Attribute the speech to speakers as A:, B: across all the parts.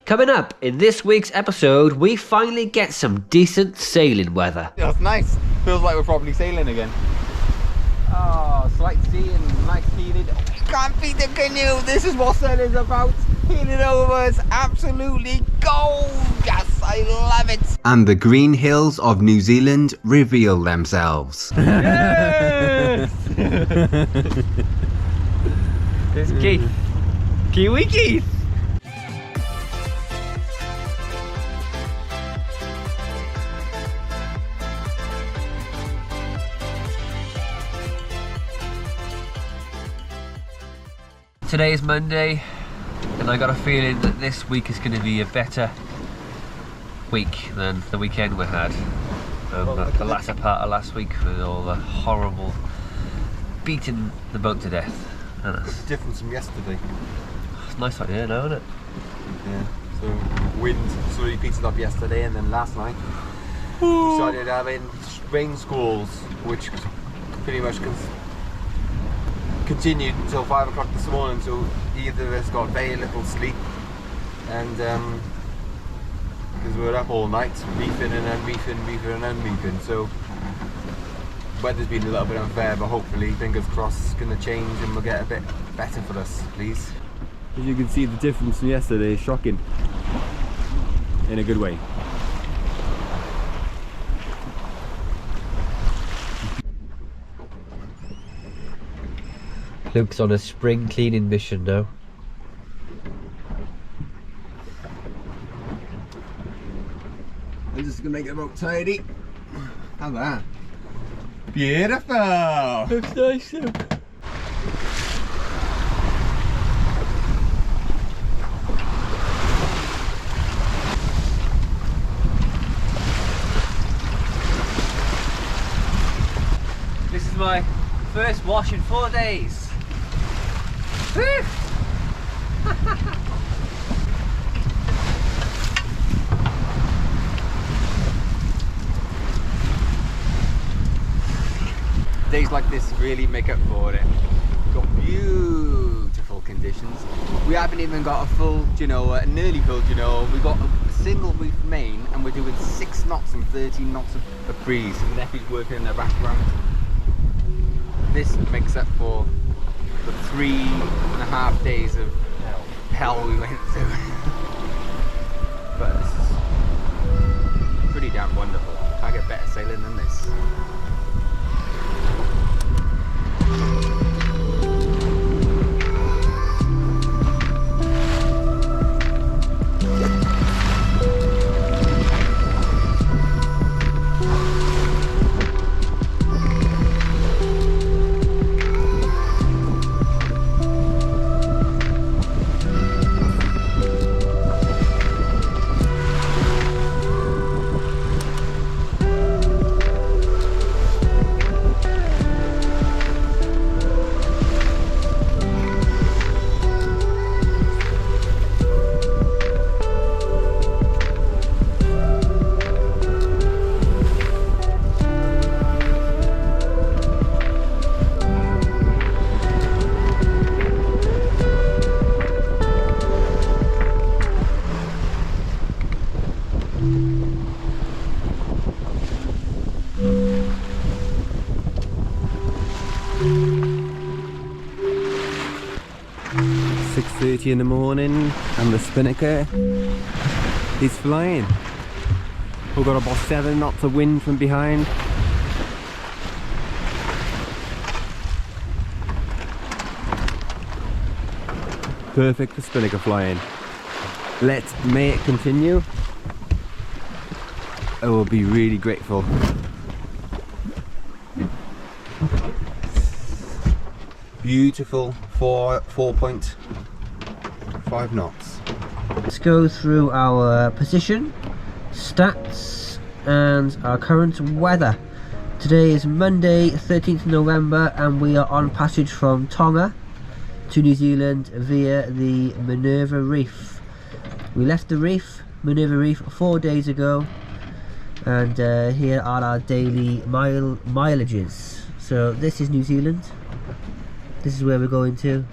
A: Coming up in this week's episode, we finally get some decent sailing weather.
B: That's nice. Feels like we're probably sailing again. Oh, slight seeing, nice heated. Can't beat the canoe. This is what sailing's about. Healing over is absolutely gorgeous. I love it.
C: And the green hills of New Zealand reveal themselves.
A: Yes! There's Keith. Kiwi Keith. Today is Monday, and I got a feeling that this week is going to be a better week than the weekend we had. The latter part of last week with all the horrible beating the boat to death.
B: It's different from yesterday.
A: It's a nice idea now, isn't it?
B: Yeah. So wind slowly petered up yesterday, and then last night we started having rain squalls, which pretty much continued until 5 o'clock this morning. So either of us got very little sleep, and because we were up all night reefing and unreefing and unreefing, so weather's been a little bit unfair, but hopefully, fingers crossed, it's going to change and we'll get a bit better for us, please.
D: As you can see, the difference from yesterday is shocking in a good way.
A: Luke's on a spring cleaning mission now.
B: I'm just gonna make it about tidy. How's that? Beautiful!
A: Looks nice, Luke. This is my first wash in 4 days. Woo!
B: Days like this really make up for it. We've got beautiful conditions. We haven't even got a full, a nearly full, we've got a single reef main, and we're doing 6 knots and 13 knots of breeze, and Neffy's working in the background. This makes up for the 3.5 days of hell we went through. But this is pretty damn wonderful. Can't get better sailing than this.
D: In the morning, and the spinnaker is flying. We've got about 7 knots of wind from behind. Perfect for spinnaker flying. May it continue. I will be really grateful.
B: Beautiful 4.5 knots.
A: Let's go through our position, stats, and our current weather. Today is Monday 13th November, and we are on passage from Tonga to New Zealand via the Minerva Reef. We left the reef, Minerva Reef, 4 days ago, and here are our daily mileages. So this is New Zealand. This is where we're going to.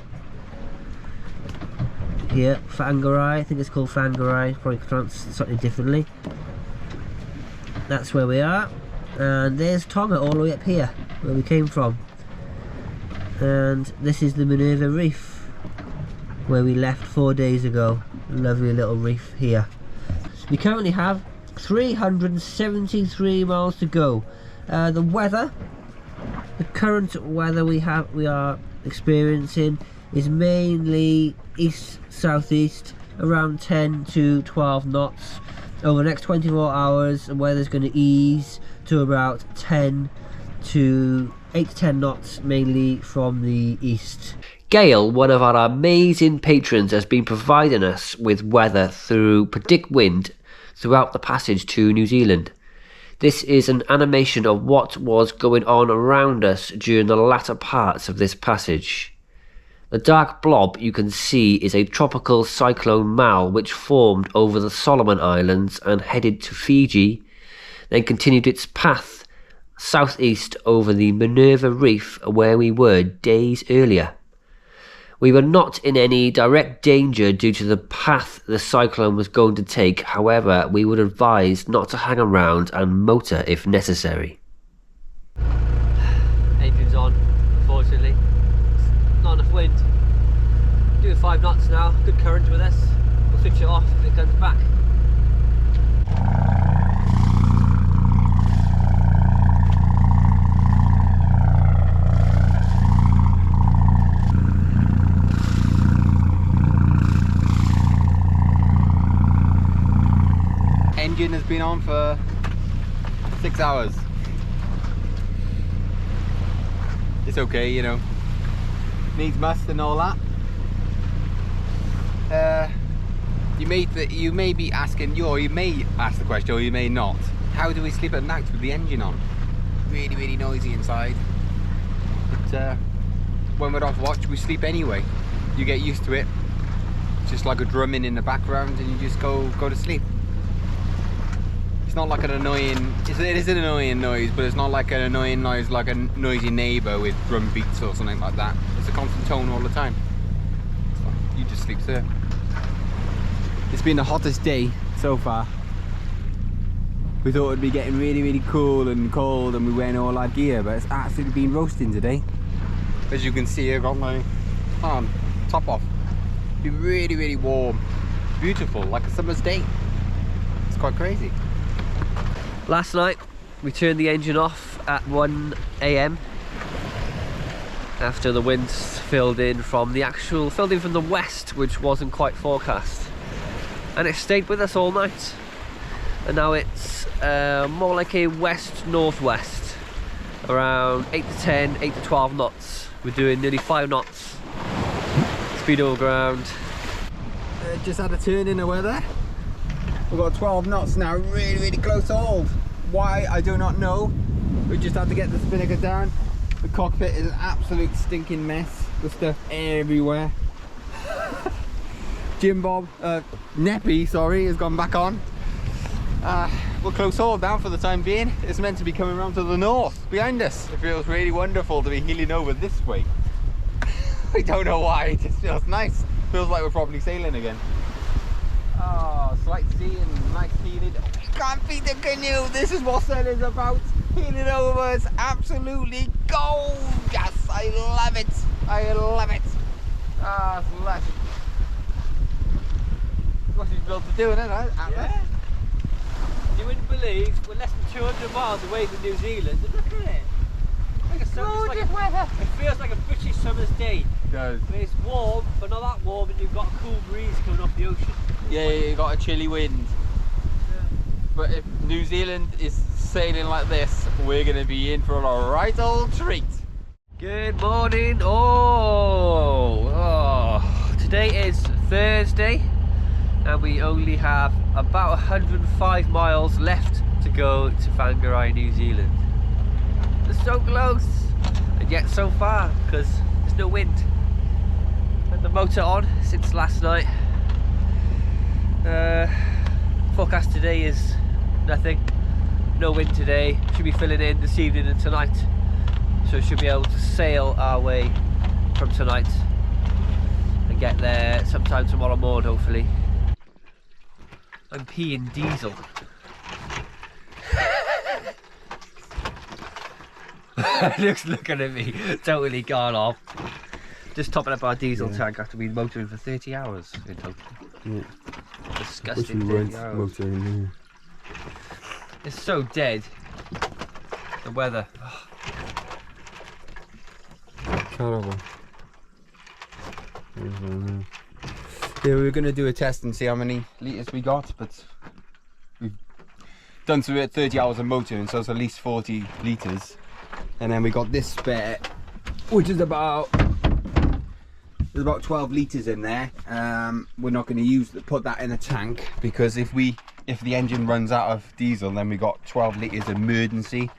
A: here, Whangarei. I think it's called Whangarei, probably pronounced slightly differently. That's where we are, and there's Tonga all the way up here, where we came from. And this is the Minerva Reef, where we left 4 days ago. Lovely little reef here. We currently have 373 miles to go. The weather, the current weather we are experiencing is mainly east-southeast, around 10 to 12 knots. Over the next 24 hours, the weather's going to ease to about 8 to 10 knots, mainly from the east. Gail, one of our amazing patrons, has been providing us with weather through Predict Wind throughout the passage to New Zealand. This is an animation of what was going on around us during the latter parts of this passage. The dark blob you can see is a tropical cyclone Mal which formed over the Solomon Islands and headed to Fiji, then continued its path southeast over the Minerva Reef where we were days earlier. We were not in any direct danger due to the path the cyclone was going to take. However, we would advise not to hang around and motor if necessary. Engine's on, unfortunately. Not enough wind. Doing 5 knots now, good current with us. We'll switch it off if it comes back.
B: Engine has been on for 6 hours. It's okay, you know. Needs must and all that. You may be asking, or you may ask the question, or you may not. How do we sleep at night with the engine on? Really, really noisy inside. But when we're off watch, we sleep anyway. You get used to it. It's just like a drumming in the background, and you just go to sleep. It's not like an annoying. It is an annoying noise, but it's not like an annoying noise like a noisy neighbour with drum beats or something like that. It's a constant tone all the time. So you just sleep there. It's been the hottest day so far. We thought it'd be getting really, really cool and cold, and we wearing all our gear, but it's absolutely been roasting today. As you can see, I got my top off. It's been really, really warm, beautiful, like a summer's day. It's quite crazy.
A: Last night we turned the engine off at 1 AM after the winds filled in from the west, which wasn't quite forecast, and it stayed with us all night. And now it's more like a west-northwest, around 8 to 12 knots. We're doing nearly 5 knots speed over ground.
B: Just had a turn in the weather. We've got 12 knots now, really, really close to hold. Why, I do not know. We just had to get the spinnaker down. The cockpit is an absolute stinking mess. There's stuff everywhere. Jim Bob, Neppy, sorry, has gone back on. We're close hold now for the time being. It's meant to be coming around to the north, behind us. It feels really wonderful to be heeling over this way. I don't know why, it just feels nice. Feels like we're probably sailing again. Oh, slight sea and nice healing. We can't beat the canoe. This is what sailing's about. Heeling over is absolutely gorgeous. I love it. I love it. Ah, it's lush. What she's built to do, isn't it?
A: Yeah. You wouldn't believe we're less than 200 miles away from New Zealand, and look at it. It feels like a British summer's day.
B: It does.
A: It's warm, but not that warm, and you've got a cool breeze coming off the ocean.
B: Yeah, you got a chilly wind.
A: Yeah.
B: But if New Zealand is sailing like this, we're going to be in for a right old treat.
A: Good morning. Today is Thursday, and we only have about 105 miles left to go to Whangarei, New Zealand. It's so close, and yet so far, because there's no wind. Had the motor on since last night. Forecast today is nothing. No wind today. Should be filling in this evening and tonight, so should be able to sail our way from tonight and get there sometime tomorrow morning, hopefully. I'm peeing diesel. Luke's looking at me, totally gone off. Just topping up our diesel tank after we've been motoring for 30 hours in total.
D: Yeah.
A: Disgusting.
D: Wish we weren't motoring.
A: It's so dead. The weather.
D: Terrible.
B: Yeah, we were going to do a test and see how many litres we got, but we've done 30 hours of motoring, so it's at least 40 litres. And then we got this spare, which is about, there's about 12 litres in there. We're not going to put that in a tank, because if the engine runs out of diesel, then we got 12 litres emergency,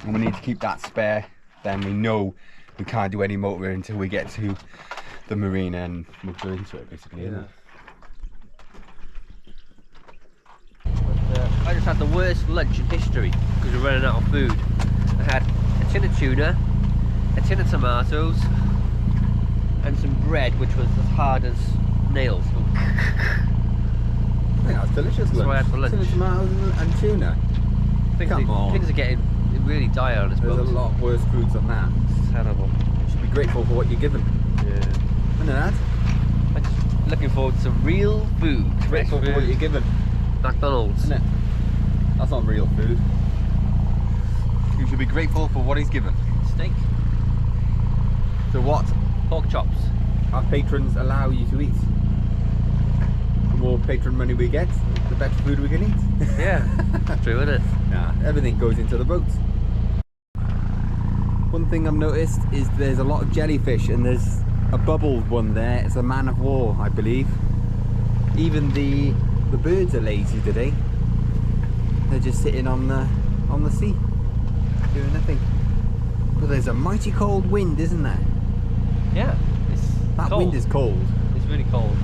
B: and we need to keep that spare. Then we know we can't do any motoring until we get to the marina and we'll go into it, basically.
A: Yeah. I just had the worst lunch in history because we're running out of food. I had a tin of tuna, a tin of tomatoes, and some bread which was as hard as nails.
B: I think that's delicious.
A: That's what I had for lunch.
B: Tin of tomatoes and tuna.
A: Things are getting really dire on this boat.
B: There's a lot worse foods than that.
A: It's terrible.
B: You should be grateful for what you're given.
A: Yeah.
B: Isn't it?
A: I'm just looking forward to some real food.
B: Grateful for what you're given.
A: McDonald's.
B: Isn't it? That's not real food. You should be grateful for what he's given.
A: Steak.
B: So what
A: Pork chops.
B: our patrons allow you to eat. The more patron money we get, the better food we can eat.
A: Yeah. True, isn't it?
B: Nah, everything goes into the boat. One thing I've noticed is there's a lot of jellyfish, and there's a bubbled one there. It's a man of war, I believe. Even the birds are lazy today. They're just sitting on the sea, doing nothing. But there's a mighty cold wind, isn't there?
A: Yeah.
B: That
A: cold.
B: wind is cold.
A: It's really cold.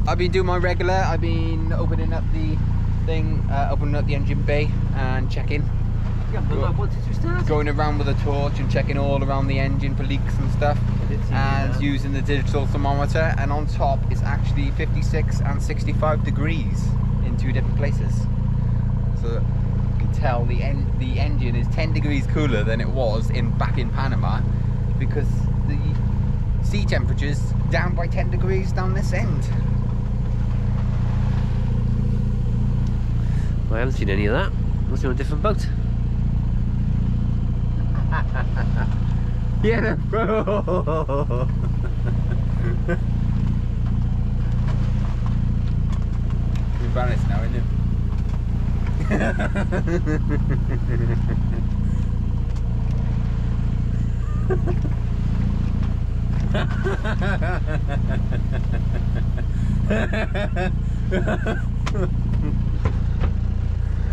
B: I've been doing my regular. I've been opening up the thing, opening up the engine bay and checking. Going around with a torch and checking all around the engine for leaks and stuff, and using the digital thermometer, and on top it's actually 56 and 65 degrees in 2 different places, so you can tell the engine is 10 degrees cooler than it was back in Panama, because the sea temperature's down by 10 degrees down this end.
A: I haven't seen any of that. Must be on a different boat.
B: Yeah, bro. You're embarrassed now, isn't you?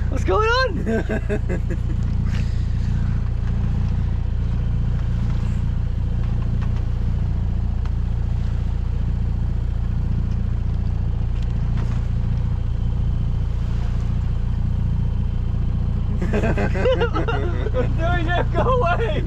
A: What's going on? No, go away!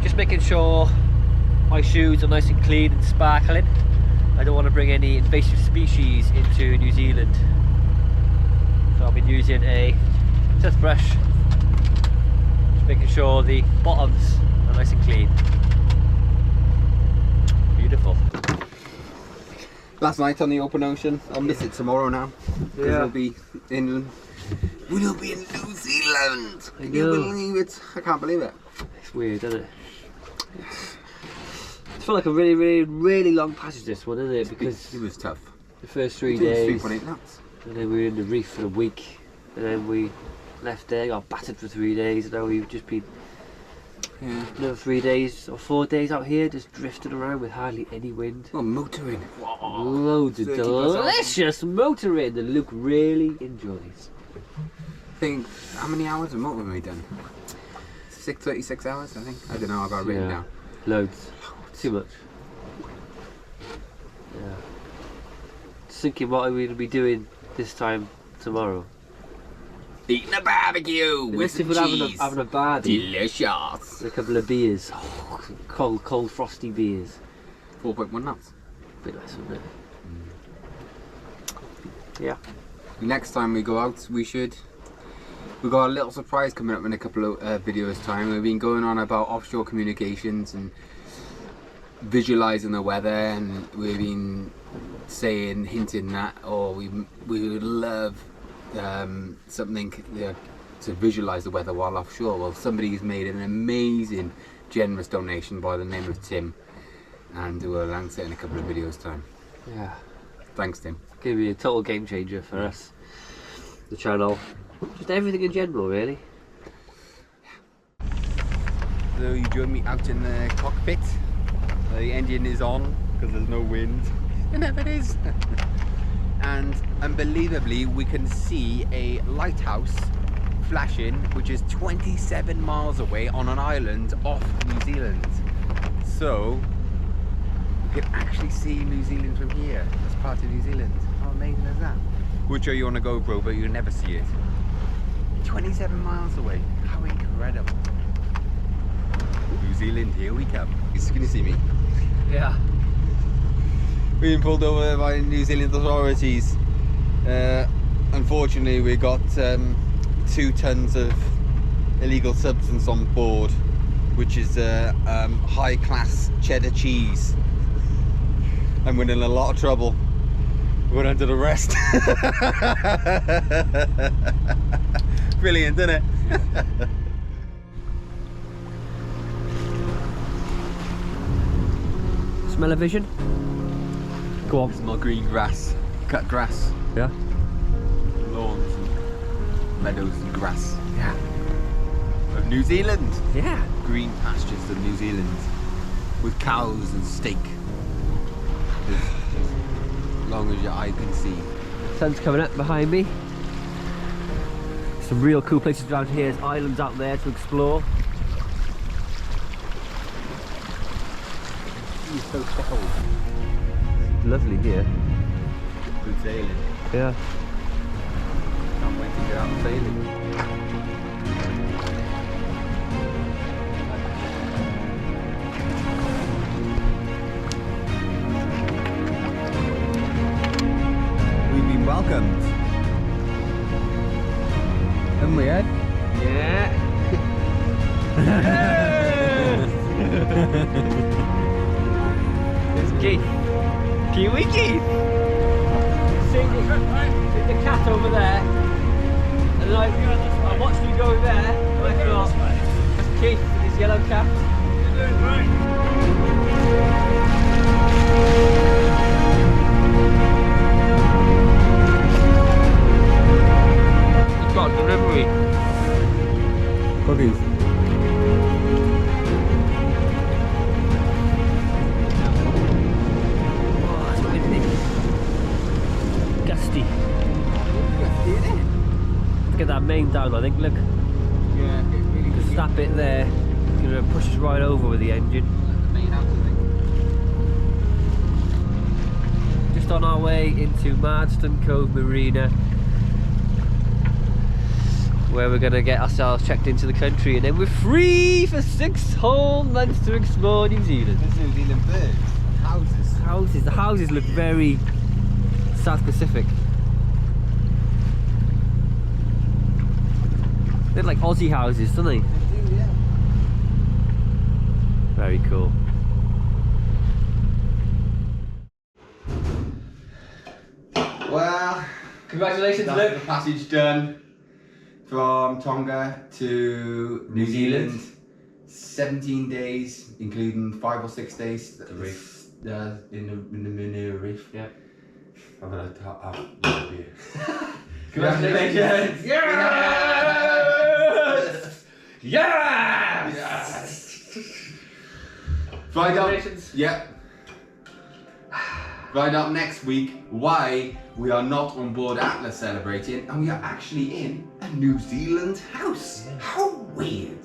A: Just making sure my shoes are nice and clean and sparkling. I don't want to bring any invasive species into New Zealand, so I've been using a toothbrush, just making sure the bottoms are nice and clean. Beautiful.
B: Last night on the open ocean. I'll miss it tomorrow now.
A: Yeah.
B: We'll be in New Zealand.
A: I
B: Can you
A: know.
B: believe it? I can't believe it.
A: It's weird, isn't it? It's felt like a really long passage, this one, isn't it? Because
B: it was tough.
A: the first 3
B: It was
A: days,
B: 3.8 knots.
A: and then we were in the reef for a week, and then we left there, got battered for 3 days, and now we've just been
B: Yeah.
A: Another 3 days or 4 days out here, just drifting around with hardly any wind.
B: Well, motoring.
A: Loads of
B: 30 plus
A: delicious motoring that Luke really enjoys.
B: Think, how many hours of motoring have we done? 36 hours, I think. I don't know, I've got it written down.
A: Loads. Too much. Yeah. Just thinking what are we going to be doing this time tomorrow?
B: Eating a barbecue with some cheese.
A: Having a barbie.
B: Delicious.
A: A couple of beers. Oh, cold frosty beers.
B: 4.1 knots.
A: Bit nice, wouldn't it? Yeah.
B: Next time we go out, we've got a little surprise coming up in a couple of videos time. We've been going on about offshore communications and visualizing the weather, and we've been hinting that, we would love something to visualize the weather while offshore. Well, somebody's made an amazing generous donation by the name of Tim, and we'll answer it in a couple of videos time.
A: Yeah.
B: Thanks, Tim.
A: Gonna be a total game changer for us. The channel. Just everything in general, really.
B: So you join me out in the cockpit. The engine is on because there's no wind. It never is. And unbelievably, we can see a lighthouse flashing, which is 27 miles away on an island off New Zealand. So we can actually see New Zealand from here. That's part of New Zealand. How amazing is that? We'll show you on a GoPro, but you'll never see it. 27 miles away. How incredible. New Zealand, here we come. Can you see me?
A: Yeah.
B: We've been pulled over by New Zealand authorities. Unfortunately, we got 2 tons of illegal substance on board, which is high-class cheddar cheese. And we're in a lot of trouble. We're under arrest. Brilliant, isn't it?
A: Smell-o-vision? Go on.
B: Smell green grass, cut grass,
A: Yeah.
B: lawns and meadows and grass. Yeah. Of New Zealand.
A: Yeah.
B: Green pastures of New Zealand with cows and steak. As long as your eye can see.
A: Sun's coming up behind me. Some real cool places around here. There's islands out there to explore.
B: It's so cold.
A: Lovely here.
B: Good sailing.
A: Yeah.
B: Can't wait to get out sailing. We've been welcomed. Haven't we, Ed?
A: Yeah. There's Keith. Kiwi Keith. See the cat over there. And I watched you go there. And I thought, that's Keith with his yellow cap. We've got delivery.
B: Cookies.
A: Oh, it's windy. Gusty. Let's get that main down, I think. Look,
B: Yeah, really
A: just that bit there. Gonna push us right over with the engine. Just on our way into Marsden Cove Marina, where we're gonna get ourselves checked into the country, and then we're free for 6 whole months to explore New Zealand.
B: There's New Zealand birds, houses.
A: The houses look very South Pacific. They're like Aussie houses, don't they?
B: They do, yeah.
A: Very cool.
B: Well,
A: Congratulations,
B: that's
A: Luke.
B: the passage done from Tonga to New Zealand. 17 days, including 5 or 6 days
A: The reef.
B: in the Manure Reef.
A: Yeah.
B: I'm gonna have beer.
A: Congratulations!
B: Yes!
A: Yes!
B: Yes! Find out.
A: Congratulations.
B: Yep. Find out next week why we are not on board Atlas celebrating and we are actually in a New Zealand house. How weird.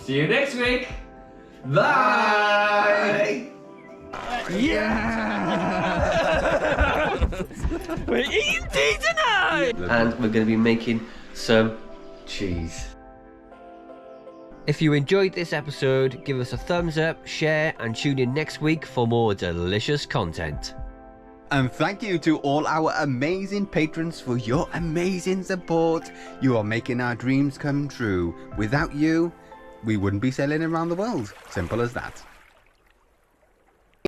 A: See you next week.
B: Bye.
A: We're eating tea tonight! And we're going to be making some cheese. If you enjoyed this episode, give us a thumbs up, share, and tune in next week for more delicious content.
B: And thank you to all our amazing patrons for your amazing support. You are making our dreams come true. Without you, we wouldn't be sailing around the world. Simple as that.